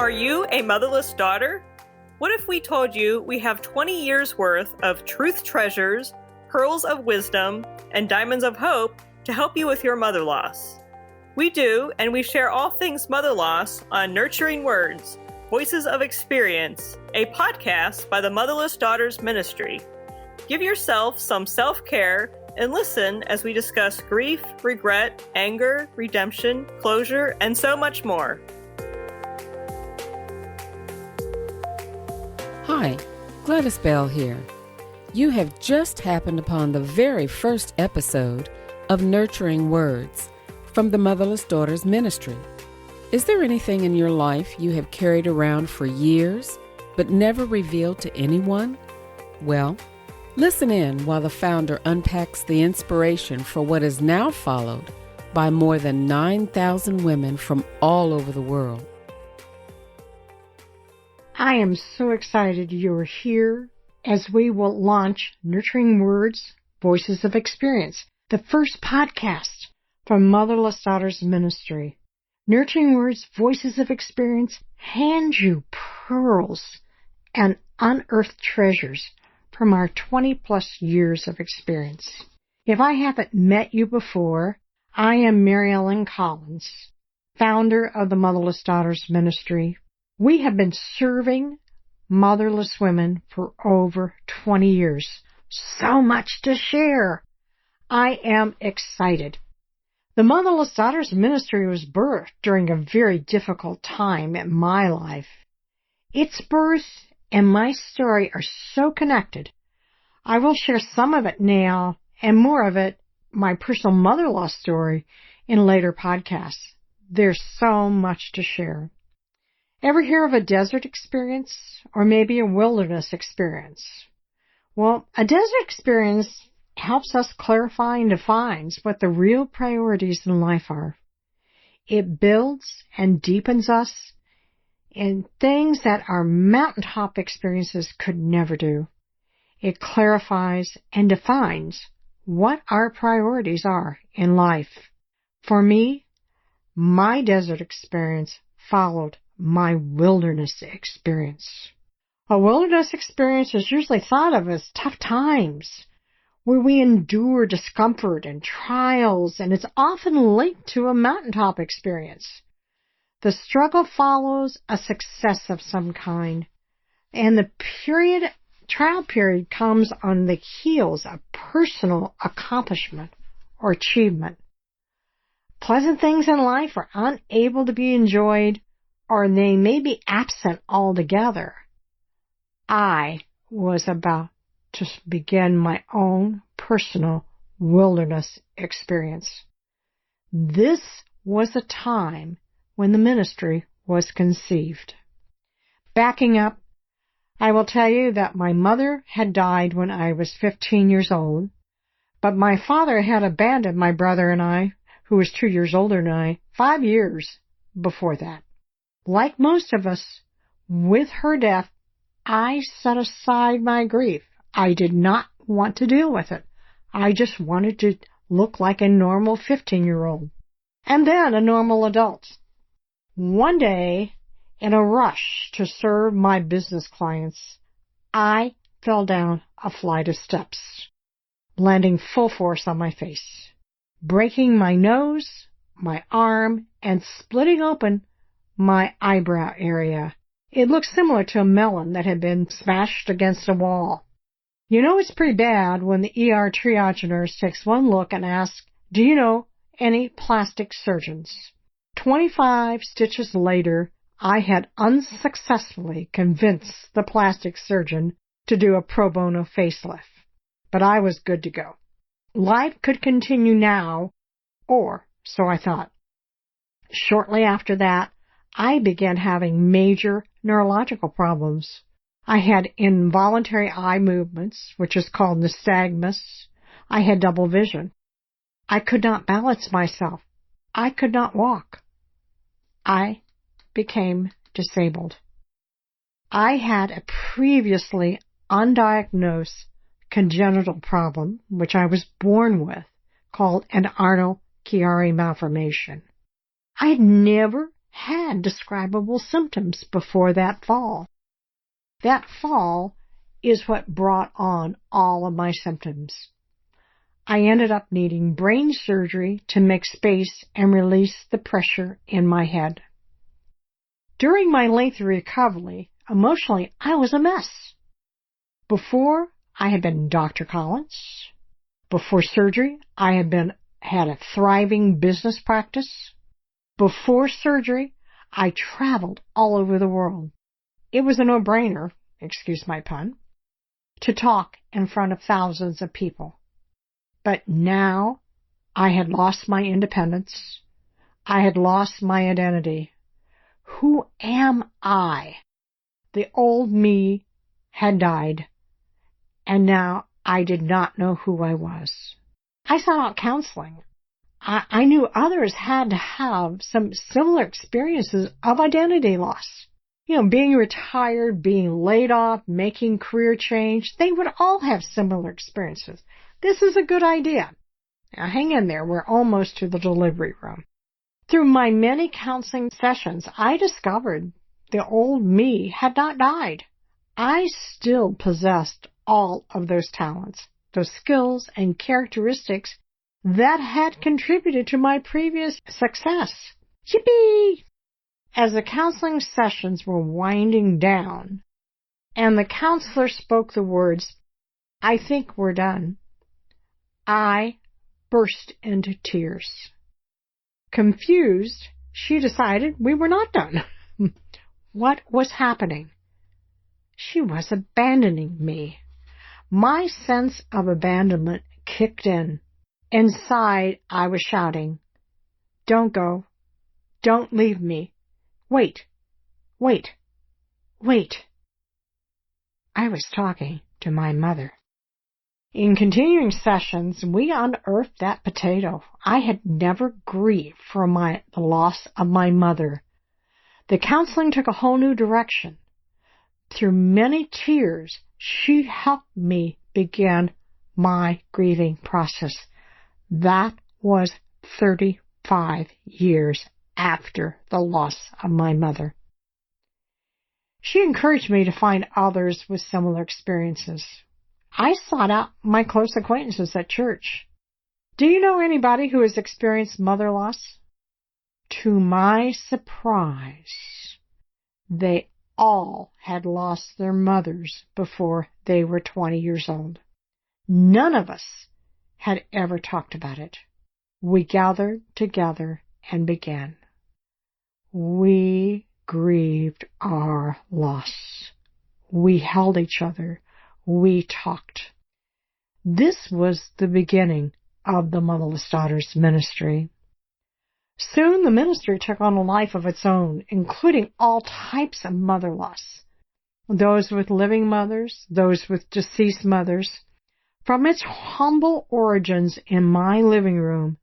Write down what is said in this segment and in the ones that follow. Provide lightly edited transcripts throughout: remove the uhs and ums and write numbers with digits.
Are you a motherless daughter? What if we told you we have 20 years worth of truth treasures, pearls of wisdom, and diamonds of hope to help you with your mother loss? We do, and we share all things mother loss on Nurturing Words, Voices of Experience, a podcast by the Motherless Daughters Ministry. Give yourself some self-care and listen as we discuss grief, regret, anger, redemption, closure, and so much more. Hi, Gladys Bell here. You have just happened upon the very first episode of Nurturing Words from the Motherless Daughters Ministry. Is there anything in your life you have carried around for years but never revealed to anyone? Well, listen in while the founder unpacks the inspiration for what is now followed by more than 9,000 women from all over the world. I am so excited you're here as we will launch Nurturing Words, Voices of Experience, the first podcast from Motherless Daughters Ministry. Nurturing Words, Voices of Experience hands you pearls and unearthed treasures from our 20-plus years of experience. If I haven't met you before, I am Mary Ellen Collins, founder of the Motherless Daughters Ministry. We have been serving motherless women for over 20 years. So much to share. I am excited. The Motherless Daughters Ministry was birthed during a very difficult time in my life. Its birth and my story are so connected. I will share some of it now and more of it, my personal mother-loss story, in later podcasts. There's so much to share. Ever hear of a desert experience or maybe a wilderness experience? Well, a desert experience helps us clarify and defines what the real priorities in life are. It builds and deepens us in things that our mountaintop experiences could never do. It clarifies and defines what our priorities are in life. For me, my desert experience followed my wilderness experience. A wilderness experience is usually thought of as tough times, where we endure discomfort and trials, and it's often linked to a mountaintop experience. The struggle follows a success of some kind, and the trial period comes on the heels of personal accomplishment or achievement. Pleasant things in life are unable to be enjoyed, or they may be absent altogether. I was about to begin my own personal wilderness experience. This was a time when the ministry was conceived. Backing up, I will tell you that my mother had died when I was 15 years old, but my father had abandoned my brother and I, who was 2 years older than I, 5 years before that. Like most of us, with her death, I set aside my grief. I did not want to deal with it. I just wanted to look like a normal 15-year-old, and then a normal adult. One day, in a rush to serve my business clients, I fell down a flight of steps, landing full force on my face, breaking my nose, my arm, and splitting open my eyebrow area. It looked similar to a melon that had been smashed against a wall. You know it's pretty bad when the ER triage nurse takes one look and asks, "Do you know any plastic surgeons?" 25 stitches later, I had unsuccessfully convinced the plastic surgeon to do a pro bono facelift. But I was good to go. Life could continue now, or so I thought. Shortly after that, I began having major neurological problems. I had involuntary eye movements, which is called nystagmus. I had double vision. I could not balance myself. I could not walk. I became disabled. I had a previously undiagnosed congenital problem, which I was born with, called an Arnold-Chiari malformation. I had never had describable symptoms before that fall. That fall is what brought on all of my symptoms. I ended up needing brain surgery to make space and release the pressure in my head. During my lengthy recovery, emotionally, I was a mess. Before, I had been Dr. Collins. Before surgery, I had a thriving business practice. Before surgery, I traveled all over the world. It was a no-brainer, excuse my pun, to talk in front of thousands of people. But now, I had lost my independence. I had lost my identity. Who am I? The old me had died, and now I did not know who I was. I sought out counseling. I knew others had to have some similar experiences of identity loss. Being retired, being laid off, making career change, they would all have similar experiences. This is a good idea. Now hang in there, we're almost to the delivery room. Through my many counseling sessions, I discovered the old me had not died. I still possessed all of those talents, those skills and characteristics that had contributed to my previous success. Yippee! As the counseling sessions were winding down, and the counselor spoke the words, "I think we're done," I burst into tears. Confused, she decided we were not done. What was happening? She was abandoning me. My sense of abandonment kicked in. Inside, I was shouting, "Don't go. Don't leave me. Wait, wait, wait." I was talking to my mother. In continuing sessions, we unearthed that potato. I had never grieved for the loss of my mother. The counseling took a whole new direction. Through many tears, she helped me begin my grieving process. That was 35 years after the loss of my mother. She encouraged me to find others with similar experiences. I sought out my close acquaintances at church. Do you know anybody who has experienced mother loss? To my surprise, they all had lost their mothers before they were 20 years old. None of us had ever talked about it. We gathered together and began. We grieved our loss. We held each other. We talked. This was the beginning of the Motherless Daughters Ministry. Soon the ministry took on a life of its own, including all types of mother loss. Those with living mothers, those with deceased mothers. From its humble origins in my living room,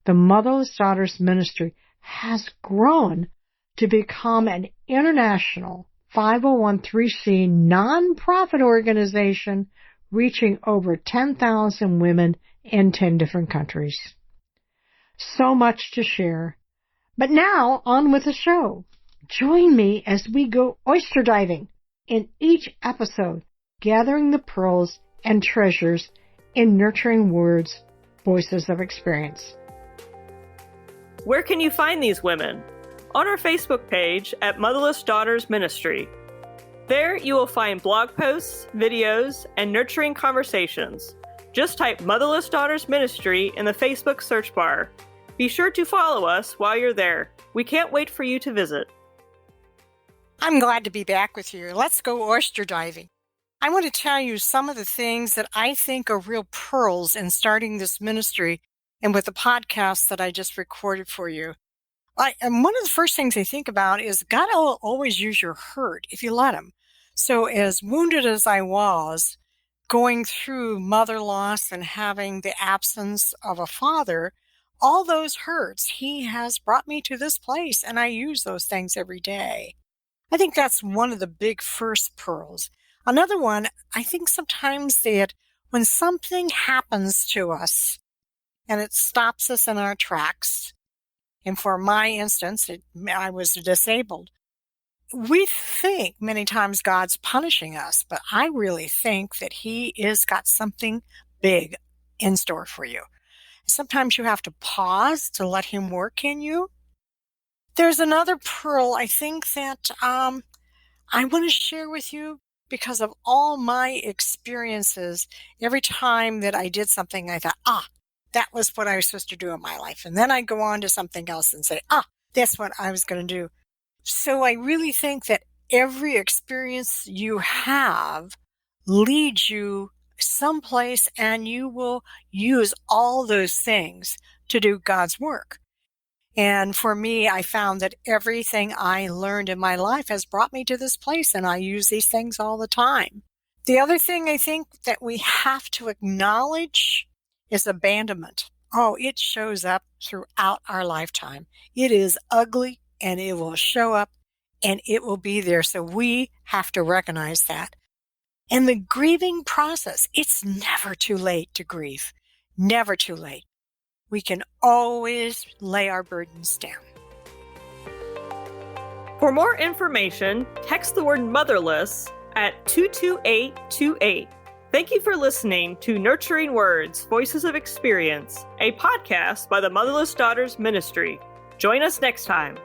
the Motherless Daughters Ministry has grown to become an international 501(c) nonprofit organization reaching over 10,000 women in 10 different countries. So much to share. But now, on with the show. Join me as we go oyster diving in each episode, gathering the pearls and treasures in nurturing words, voices of experience. Where can you find these women? On our Facebook page at Motherless Daughters Ministry. There you will find blog posts, videos, and nurturing conversations. Just type Motherless Daughters Ministry in the Facebook search bar. Be sure to follow us while you're there. We can't wait for you to visit. I'm glad to be back with you. Let's go oyster diving. I want to tell you some of the things that I think are real pearls in starting this ministry and with the podcast that I just recorded for you. And one of the first things I think about is God will always use your hurt if you let him. So as wounded as I was, going through mother loss and having the absence of a father, all those hurts, he has brought me to this place, and I use those things every day. I think that's one of the big first pearls. Another one, I think sometimes that when something happens to us and it stops us in our tracks, And for my instance, I was disabled. We think many times God's punishing us, but I really think that He is got something big in store for you. Sometimes you have to pause to let Him work in you. There's another pearl I think that I want to share with you because of all my experiences. Every time that I did something, I thought, that was what I was supposed to do in my life. And then I go on to something else and say, that's what I was going to do. So I really think that every experience you have leads you someplace, and you will use all those things to do God's work. And for me, I found that everything I learned in my life has brought me to this place, and I use these things all the time. The other thing I think that we have to acknowledge is abandonment. It shows up throughout our lifetime. It is ugly, and it will show up, and it will be there. So we have to recognize that. And the grieving process, it's never too late to grieve. Never too late. We can always lay our burdens down. For more information, text the word motherless at 22828. Thank you for listening to Nurturing Words, Voices of Experience, a podcast by the Motherless Daughters Ministry. Join us next time.